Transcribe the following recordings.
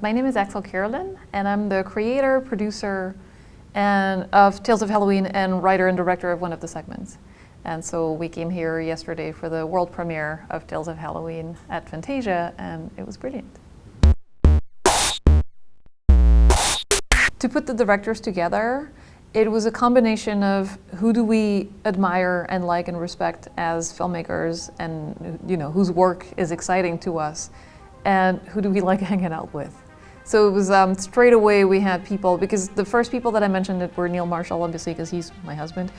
My name is AXELLE CAROLYN, and I'm the creator, producer, and of Tales of Halloween and writer and director of one of the segments. And so we came here yesterday for the world premiere of Tales of Halloween at Fantasia, and it was brilliant. To put the directors together, it was a combination of who do we admire and like and respect as filmmakers, and whose work is exciting to us, and who do we like hanging out with. So it was straight away we had people, because the first people that I mentioned were Neil Marshall, obviously, because he's my husband,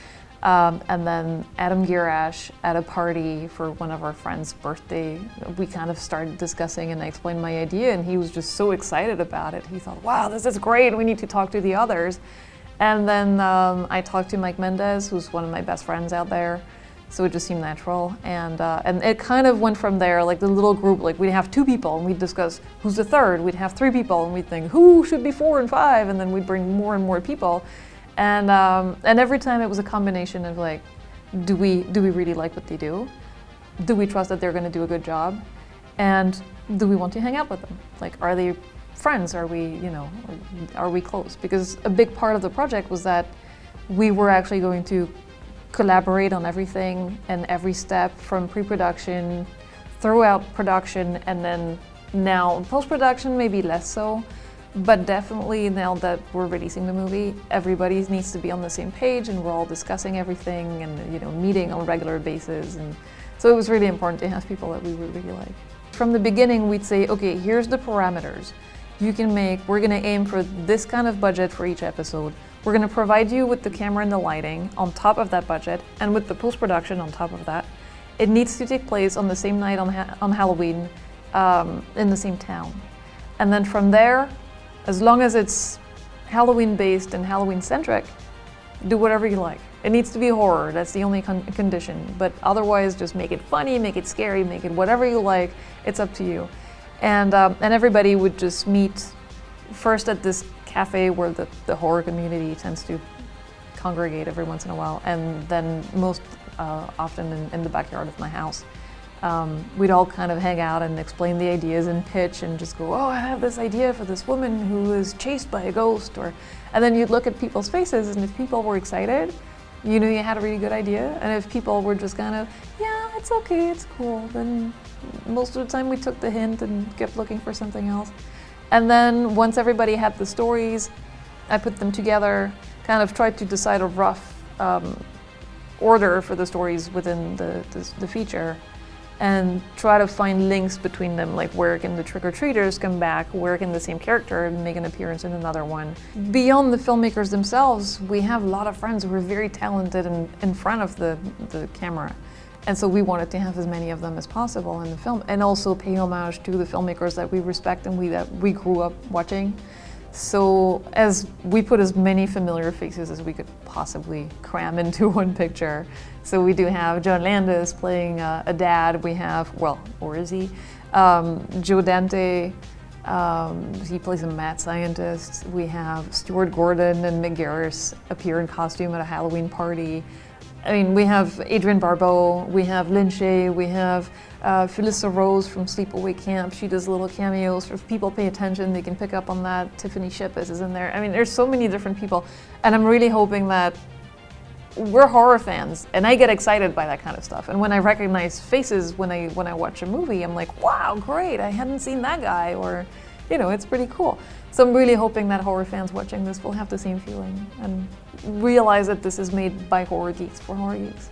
and then Adam Girash at a party for one of our friends' birthday. We kind of started discussing, and I explained my idea, and he was just so excited about it. He thought, wow, this is great, we need to talk to the others. And then I talked to Mike Mendez, who's one of my best friends out there. So it just seemed natural, and it kind of went from there. Like the little group, like we'd have 2 people, and we'd discuss who's the third. We'd have 3 people, and we'd think who should be 4 and 5, and then we'd bring more and more people, and every time it was a combination of like, do we really like what they do? Do we trust that they're going to do a good job? And do we want to hang out with them? Like, are they friends? Are we close? Because a big part of the project was that we were actually going to collaborate on everything and every step from pre-production, throughout production, and then now post-production maybe less so, but definitely now that we're releasing the movie, everybody needs to be on the same page, and we're all discussing everything and meeting on a regular basis. And so it was really important to have people that we would really like. From the beginning, we'd say, okay, here's the parameters. We're gonna aim for this kind of budget for each episode. We're going to provide you with the camera and the lighting on top of that budget, and with the post-production on top of that. It needs to take place on the same night on Halloween, in the same town. And then from there, as long as it's Halloween-based and Halloween-centric, do whatever you like. It needs to be horror, that's the only condition. But otherwise, just make it funny, make it scary, make it whatever you like. It's up to you. And everybody would just meet first at this cafe where the horror community tends to congregate every once in a while, and then most often in the backyard of my house. We'd all kind of hang out and explain the ideas and pitch and just go, oh, I have this idea for this woman who is chased by a ghost, and then you'd look at people's faces, and if people were excited, you had a really good idea, and if people were just kind of, yeah, it's okay, it's cool, then most of the time we took the hint and kept looking for something else. And then once everybody had the stories, I put them together, kind of tried to decide a rough order for the stories within the feature, and try to find links between them, like where can the trick-or-treaters come back, where can the same character make an appearance in another one. Beyond the filmmakers themselves, we have a lot of friends who are very talented in front of the camera. And so we wanted to have as many of them as possible in the film, and also pay homage to the filmmakers that we respect and that we grew up watching. So as we put as many familiar faces as we could possibly cram into one picture. So we do have John Landis playing a dad. We have, well, or is he? Joe Dante, he plays a mad scientist. We have Stuart Gordon and Mick Garris appear in costume at a Halloween party. I mean, we have Adrienne Barbeau, we have Lynn Shay, we have Felissa Rose from Sleepaway Camp. She does little cameos. If people pay attention, they can pick up on that. Tiffany Shepis is in there. I mean, there's so many different people. And I'm really hoping that we're horror fans, and I get excited by that kind of stuff. And when I recognize faces when I watch a movie, I'm like, wow, great, I hadn't seen that guy, or, it's pretty cool. So I'm really hoping that horror fans watching this will have the same feeling and realize that this is made by horror geeks for horror geeks.